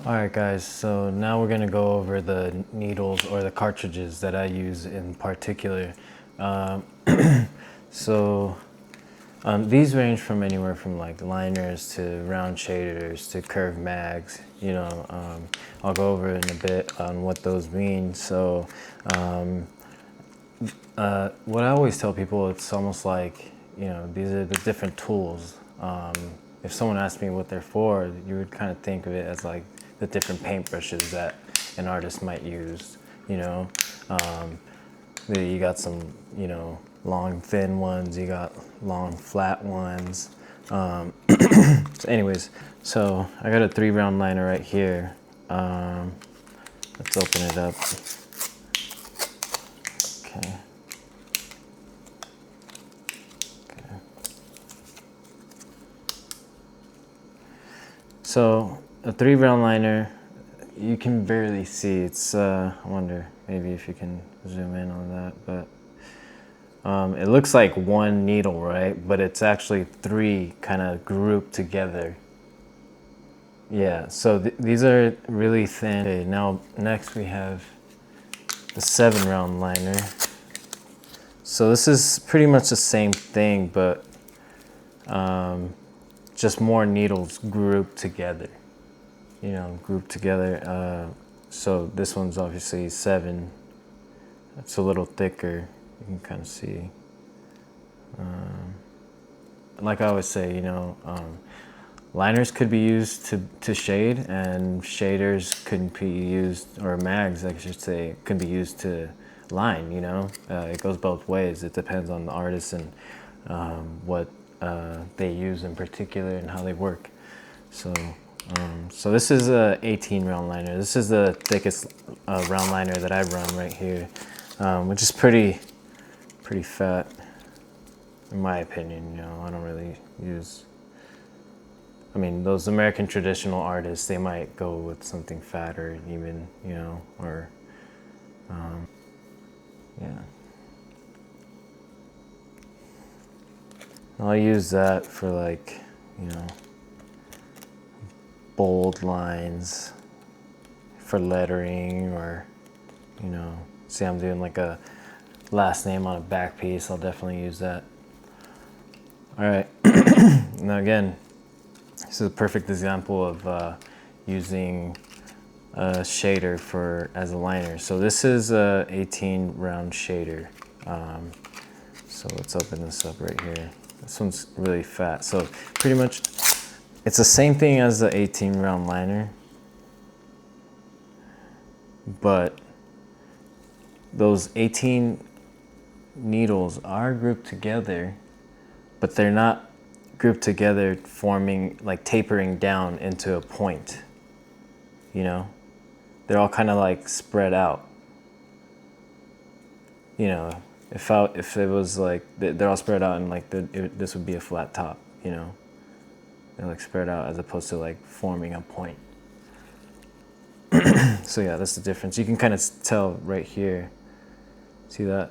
Alright guys, so now we're going to go over the needles or the cartridges that I use in particular. Um, so these range from anywhere from like liners to round shaders to curved mags. I'll go over in a bit on what those mean. So what I always tell people, it's almost like, these are the different tools. If someone asked me what they're for, you would kind of think of it as like the different paintbrushes that an artist might use. You got some, long thin ones, you got long flat ones. So anyways, so I got a 3-round liner right here. Let's open it up. Okay. So a 3-round liner, you can barely see. It's I wonder maybe if you can zoom in on that, but it looks like one needle, right? But it's actually 3 kind of grouped together. Yeah. So these are really thin. Okay. Now next we have the 7-round liner. So this is pretty much the same thing, but just more needles grouped together, so this one's obviously 7. It's a little thicker. You can kind of see. Like I always say, liners could be used to shade, and shaders could be used, or mags, I should say, could be used to line. It goes both ways. It depends on the artist and what they use in particular and how they work. So this is a 18-round liner. This is the thickest round liner that I run right here, which is pretty fat, in my opinion. I don't really use. I mean, those American traditional artists, they might go with something fatter, even, or yeah. I'll use that for like, bold lines for lettering, or, see I'm doing like a last name on a back piece. I'll definitely use that. All right. Now again, this is a perfect example of using a shader as a liner. So this is a 18-round shader. So let's open this up right here. This one's really fat. So pretty much it's the same thing as the 18-round liner, but those 18 needles are grouped together, but they're not grouped together forming, like tapering down into a point. They're all kind of like spread out. If it was like they're all spread out, and like this would be a flat top. They're like spread out as opposed to like forming a point. So yeah, that's the difference. You can kind of tell right here. See that?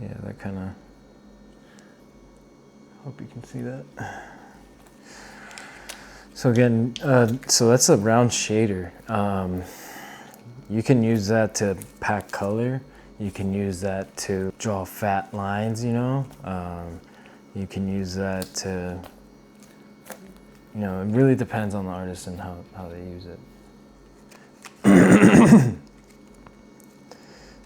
Yeah, that kind of. Hope you can see that. So again, so that's a round shader. You can use that to pack color. You can use that to draw fat lines. You can use that to, it really depends on the artist and how they use it.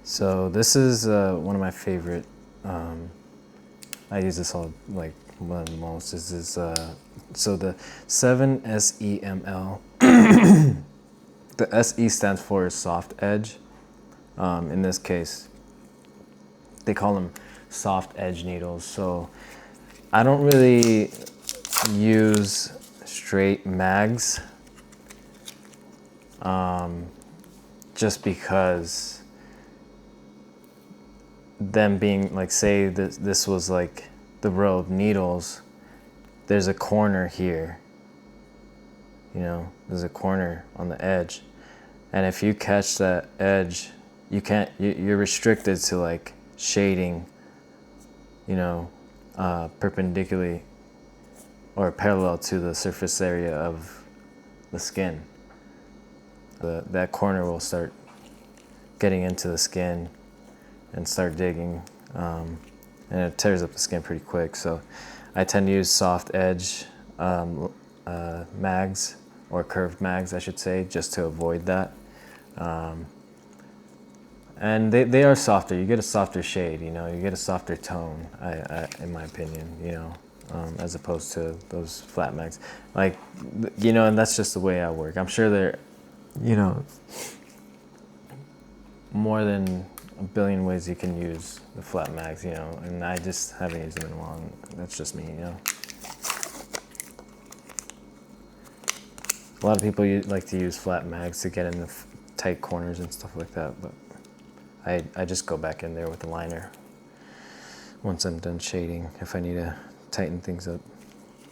So this is one of my favorite. I use this all, like, one of the most. Is this so the 7SEML. The SE stands for soft edge. In this case, they call them soft edge needles. So I don't really use straight mags, just because them being like, say this was like the row of needles, there's a corner here, there's a corner on the edge, and if you catch that edge, you're restricted to like shading, perpendicularly or parallel to the surface area of the skin. That corner will start getting into the skin and start digging, and it tears up the skin pretty quick. So I tend to use soft edge mags, or curved mags I should say, just to avoid that. And they are softer. You get a softer shade, you know, you get a softer tone, in my opinion, you know, as opposed to those flat mags. Like, you know, and that's just the way I work. I'm sure there, you know, more than a billion ways you can use the flat mags, you know, and I just haven't used them in a while. That's just me, you know. A lot of people like to use flat mags to get in the tight corners and stuff like that, but I just go back in there with the liner once I'm done shading if I need to tighten things up.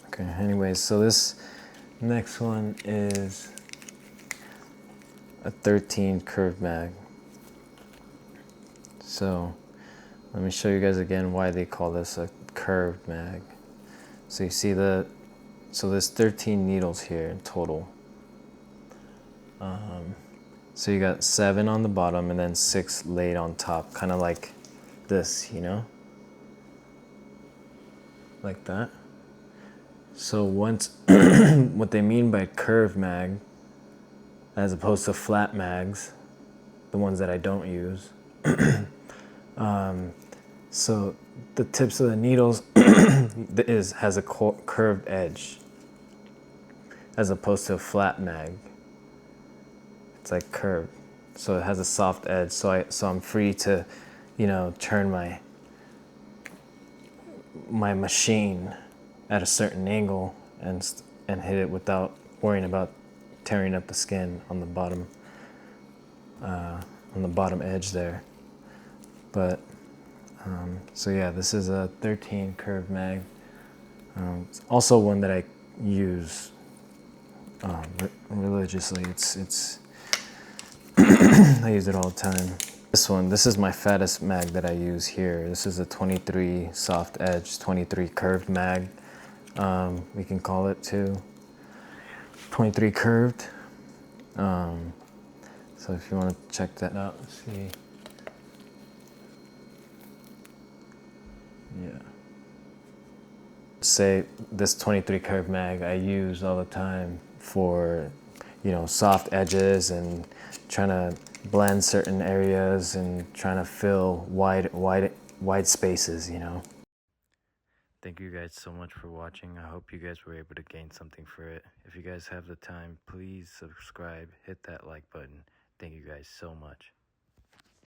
Okay, anyways, so this next one is a 13 curved mag. So let me show you guys again why they call this a curved mag. So you see so there's 13 needles here in total. So you got 7 on the bottom and then 6 laid on top, kind of like this, you know? Like that. So once, what they mean by curved mag, as opposed to flat mags, the ones that I don't use, so the tips of the needles has a curved edge, as opposed to a flat mag. It's like curved, so it has a soft edge. So I'm free to, you know, turn my machine at a certain angle and hit it without worrying about tearing up the skin on the bottom edge there. But so yeah, this is a 13 curved mag. It's also one that I use religiously. It's I use it all the time. This is my fattest mag that I use here. This is a 23 soft edge, 23 curved mag. We can call it too. 23 curved. So if you want to check that out, see. Yeah. Say this 23 curved mag I use all the time for, you know, soft edges and trying to blend certain areas and trying to fill wide spaces, you know. Thank you guys so much for watching. I hope you guys were able to gain something for it. If you guys have the time, please subscribe, hit that like button. Thank you guys so much.